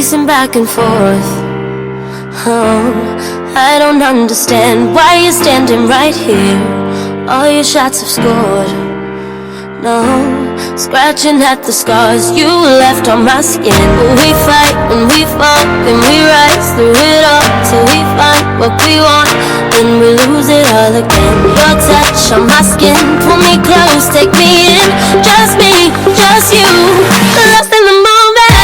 pacing back and forth. Oh, I don't understand why you're standing right here. All your shots have scored. No, scratching at the scars you left on my skin. We fight and we fall, then we rise through it all till we find what we want, then we lose it all again. Your touch on my skin, pull me close, take me in. Just me, just you, lost in the moment.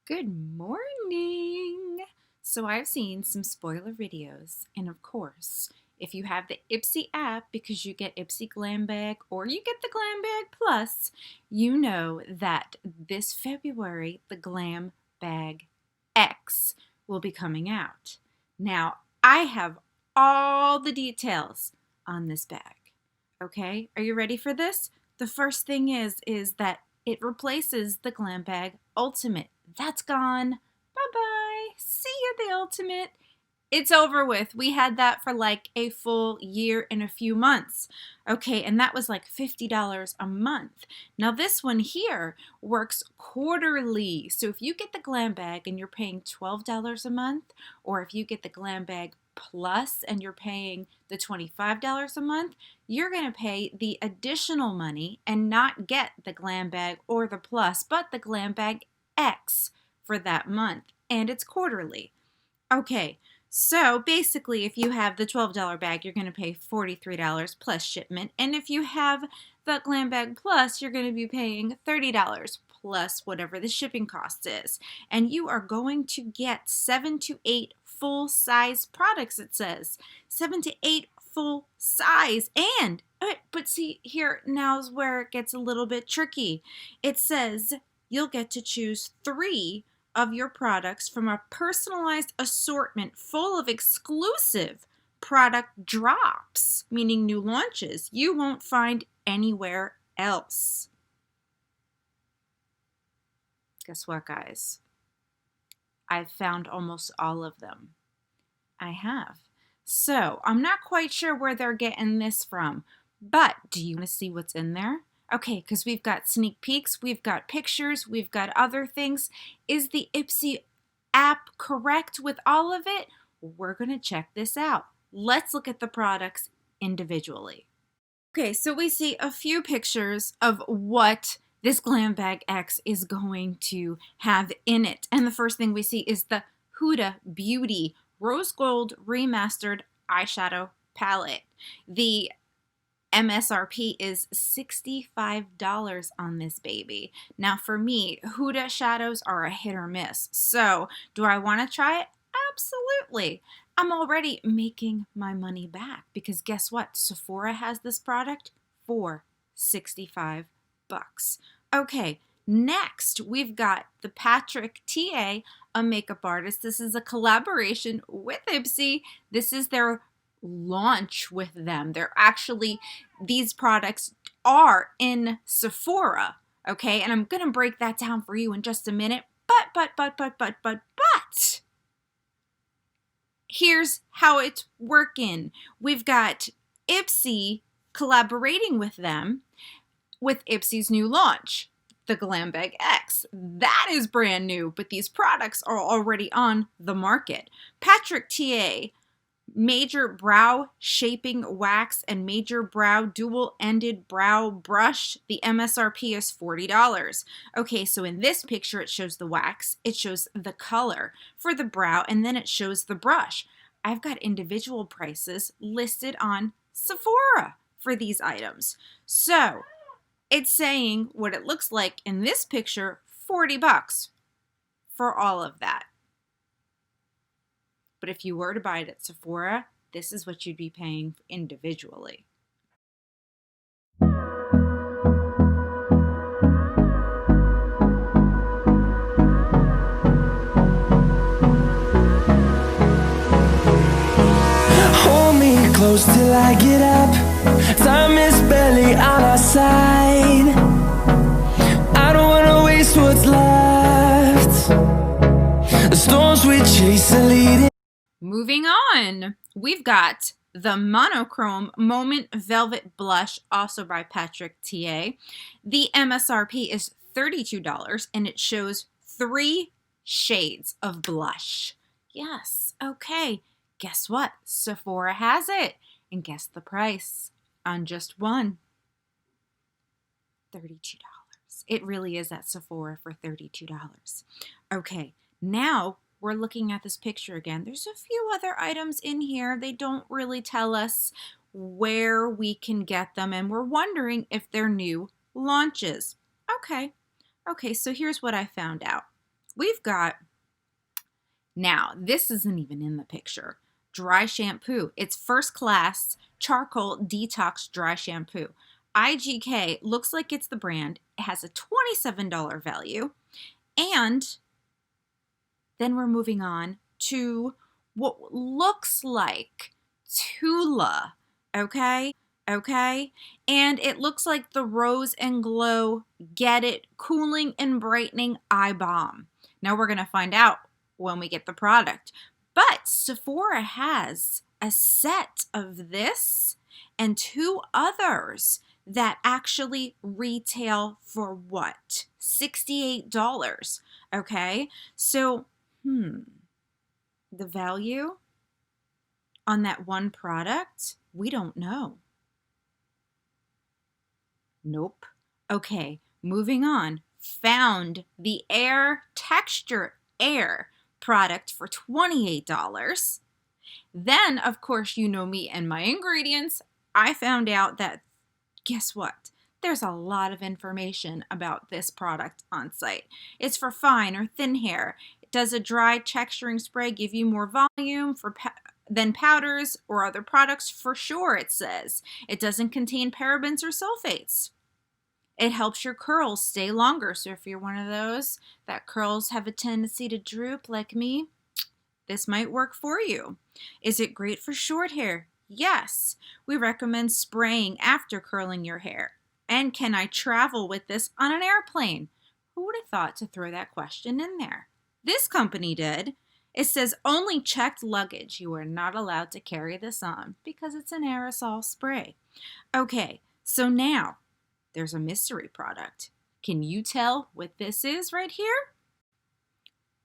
Good morning! So I've seen some spoiler videos, and of course, if you have the Ipsy app, because you get Ipsy Glam Bag or you get the Glam Bag Plus, you know that this February, the Glam Bag X will be coming out. Now, I have all the details on this bag, okay? Are you ready for this? The first thing is that it replaces the Glam Bag Ultimate. That's gone. Bye-bye. See you, the Ultimate. It's over with. We had that for like a full year and a few months. Okay, and that was like $50 a month. Now this one here works quarterly. So if you get the Glam Bag and you're paying $12 a month, or if you get the Glam Bag Plus and you're paying the $25 a month, you're going to pay the additional money and not get the Glam Bag or the Plus, but the Glam Bag X for that month, and it's quarterly. Okay, so basically if you have the $12 bag, you're going to pay $43 plus shipment, and if you have the Glam Bag Plus, you're going to be paying $30 plus whatever the shipping cost is, and you are going to get 7 to 8 full-size products. It says 7 to 8 full size, and but see, here now's where it gets a little bit tricky. It says you'll get to choose 3 of your products from a personalized assortment full of exclusive product drops, meaning new launches you won't find anywhere else. Guess what, guys? I've found almost all of them. I have. So I'm not quite sure where they're getting this from, but do you want to see what's in there? Okay, because we've got sneak peeks, we've got pictures, we've got other things. Is the Ipsy app correct with all of it? We're going to check this out. Let's look at the products individually. Okay, so we see a few pictures of what this Glam Bag X is going to have in it. And the first thing we see is the Huda Beauty Rose Gold Remastered Eyeshadow Palette. The MSRP is $65 on this baby. Now for me, Huda shadows are a hit or miss. So do I want to try it? Absolutely. I'm already making my money back because guess what? Sephora has this product for $65. Okay, next we've got the Patrick TA, a makeup artist. This is a collaboration with Ipsy. This is their launch with them. They're actually, these products are in Sephora, okay? And I'm going to break that down for you in just a minute. But here's how it's working. We've got Ipsy collaborating with them with Ipsy's new launch, the Glam Bag X. That is brand new, but these products are already on the market. Patrick TA, Major Brow Shaping Wax and Major Brow Dual-Ended Brow Brush. The MSRP is $40. Okay, so in this picture, it shows the wax, it shows the color for the brow, and then it shows the brush. I've got individual prices listed on Sephora for these items. So it's saying what it looks like in this picture, $40 for all of that. But if you were to buy it at Sephora, this is what you'd be paying individually. Hold me close till I get up. Time is barely on our side. I don't wanna waste what's left. The storms we chase are leading. Moving on, we've got the Monochrome Moment Velvet Blush, also by Patrick TA. The MSRP is $32, and it shows 3 shades of blush. Yes, okay. Guess what? Sephora has it. And guess the price on just one. $32. It really is at Sephora for $32. Okay, now we're looking at this picture again. There's a few other items in here. They don't really tell us where we can get them, and we're wondering if they're new launches. Okay, so here's what I found out. We've got, now this isn't even in the picture, dry shampoo. It's First Class Charcoal Detox Dry Shampoo. IGK looks like it's the brand. It has a $27 value. And then we're moving on to what looks like Tula, okay? And it looks like the Rose and Glow Get It Cooling and Brightening Eye Balm. Now we're going to find out when we get the product. But Sephora has a set of this and 2 others that actually retail for what? $68. Okay, so the value on that one product, we don't know. Nope. Okay, moving on. Found the Air Texture Air product for $28. Then, of course, you know me and my ingredients. I found out that, guess what? There's a lot of information about this product on site. It's for fine or thin hair. Does a dry texturing spray give you more volume than powders or other products? For sure, it says. It doesn't contain parabens or sulfates. It helps your curls stay longer. So if you're one of those that curls have a tendency to droop like me, this might work for you. Is it great for short hair? Yes. We recommend spraying after curling your hair. And can I travel with this on an airplane? Who would have thought to throw that question in there? This company did. It says only checked luggage. You are not allowed to carry this on because it's an aerosol spray. Okay, so now there's a mystery product. Can you tell what this is right here?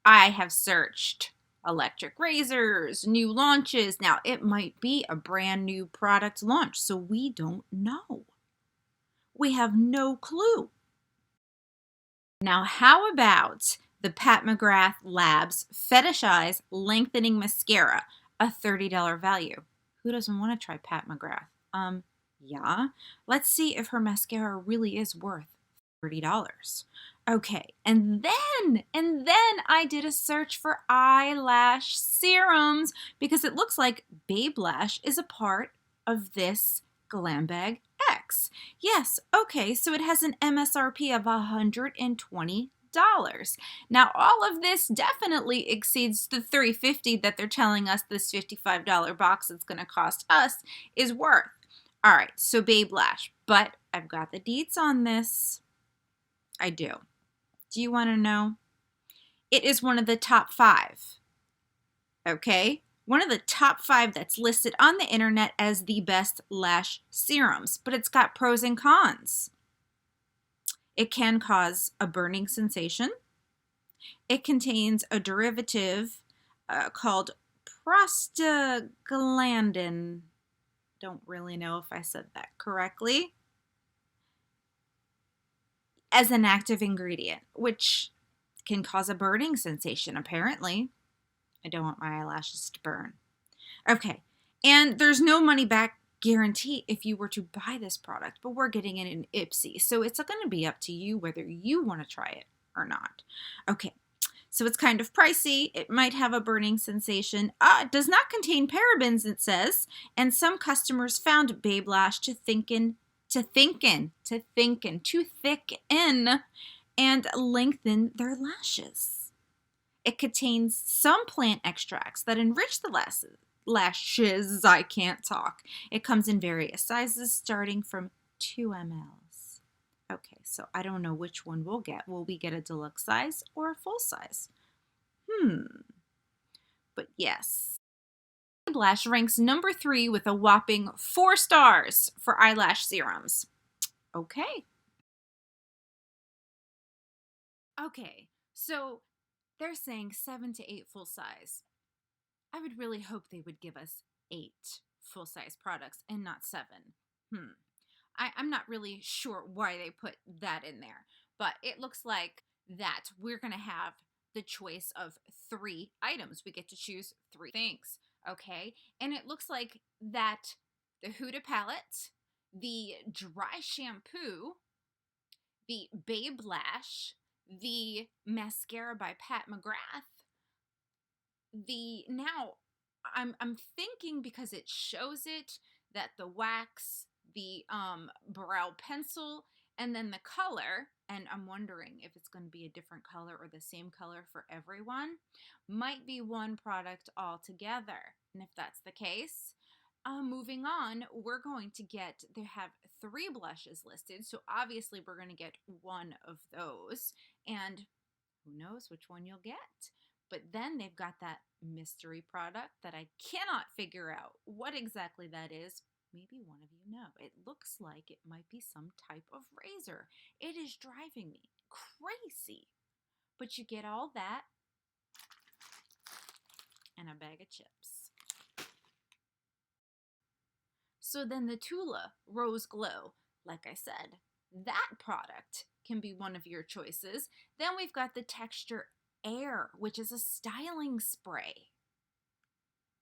I have searched electric razors, new launches. Now, it might be a brand new product launch, so we don't know. We have no clue. Now, how about the Pat McGrath Labs Fetish Eyes Lengthening Mascara, a $30 value? Who doesn't want to try Pat McGrath? Yeah. Let's see if her mascara really is worth $30. Okay, and then I did a search for eyelash serums because it looks like Babe Lash is a part of this Glam Bag X. Yes, okay, so it has an MSRP of $120. Now, all of this definitely exceeds the $350 that they're telling us this $55 box that's going to cost us is worth. All right, so Babe Lash, but I've got the deets on this. I do. Do you want to know? It is one of the top 5. Okay? One of the top 5 that's listed on the internet as the best lash serums, but it's got pros and cons. It can cause a burning sensation. It contains a derivative called prostaglandin. Don't really know if I said that correctly. As an active ingredient, which can cause a burning sensation, apparently. I don't want my eyelashes to burn. Okay, and there's no money back guarantee if you were to buy this product, but we're getting it in Ipsy, so it's going to be up to you whether you want to try it or not. Okay, so it's kind of pricey. It might have a burning sensation. It does not contain parabens, it says, and some customers found Babe Lash to thicken and lengthen their lashes. It contains some plant extracts that enrich the lashes. I can't talk. It comes in various sizes starting from 2 mLs. Okay, so I don't know which one we'll get. Will we get a deluxe size or a full size? But yes. Blush ranks number 3 with a whopping 4 stars for eyelash serums. Okay. Okay, so they're saying 7 to 8 full size. I would really hope they would give us 8 full size products and not 7. I'm not really sure why they put that in there, but it looks like that we're going to have the choice of 3 items. We get to choose 3 things, okay? And it looks like that the Huda palette, the dry shampoo, the Babe Lash, the mascara by Pat McGrath, I'm thinking, because it shows it, that the wax, the brow pencil, and then the color, and I'm wondering if it's going to be a different color or the same color for everyone, might be one product altogether. And if that's the case, moving on, we're going to have 3 blushes listed, so obviously we're going to get one of those, and who knows which one you'll get. But then they've got that mystery product that I cannot figure out what exactly that is. Maybe one of you know. It looks like it might be some type of razor. It is driving me crazy. But you get all that and a bag of chips. So then the Tula Rose Glow, like I said, that product can be one of your choices. Then we've got the Texture Air, which is a styling spray.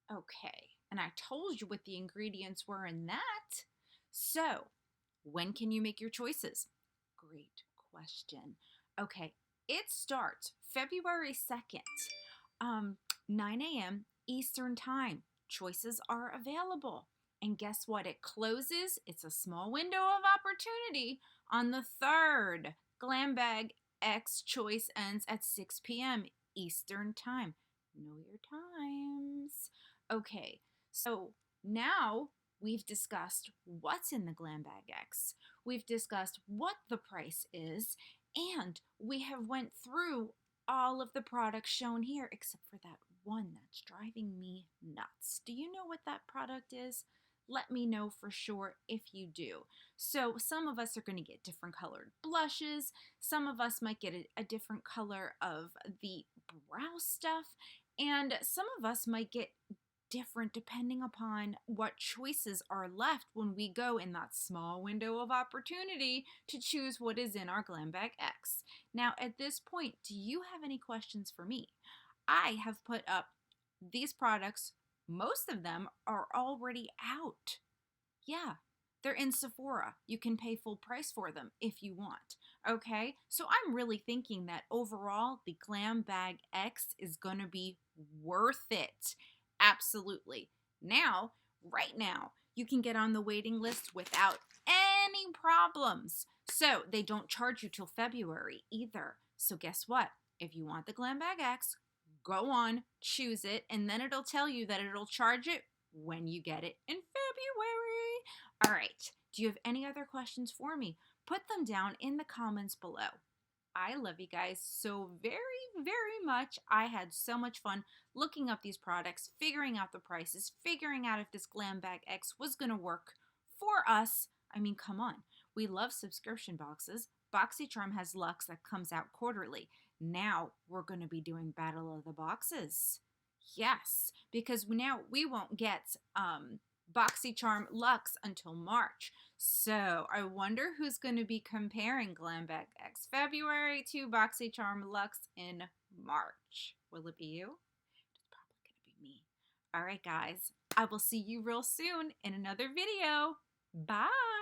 Okay, and I told you what the ingredients were in that. So, when can you make your choices? Great question. Okay, it starts February 2nd, 9 a.m. Eastern Time. Choices are available. And guess what? It closes. It's a small window of opportunity on the 3rd. Glam Bag X choice ends at 6 p.m. Eastern Time. Know your times. Okay, so now we've discussed what's in the Glam Bag X. We've discussed what the price is, and we have went through all of the products shown here except for that one that's driving me nuts. Do you know what that product is? Let me know for sure if you do. So some of us are going to get different colored blushes. Some of us might get a different color of the brow stuff. And some of us might get different depending upon what choices are left when we go in that small window of opportunity to choose what is in our Glam Bag X. Now, at this point, do you have any questions for me? I have put up these products. Most of them are already out. Yeah, they're in Sephora. You can pay full price for them if you want. Okay, so I'm really thinking that overall the Glam Bag X is going to be worth it. Absolutely. Now, right now, you can get on the waiting list without any problems. So they don't charge you till February either. So guess what? If you want the Glam Bag X, go on, choose it, and then it'll tell you that it'll charge it when you get it in February. All right, do you have any other questions for me? Put them down in the comments below. I love you guys so very, very much. I had so much fun looking up these products, figuring out the prices, figuring out if this Glam Bag X was going to work for us. I mean, come on. We love subscription boxes. BoxyCharm has Luxe that comes out quarterly. Now we're going to be doing Battle of the Boxes. Yes, because now we won't get BoxyCharm Luxe until March. So I wonder who's going to be comparing Glam Bag X February to BoxyCharm Luxe in March. Will it be you? It's probably going to be me. All right, guys. I will see you real soon in another video. Bye.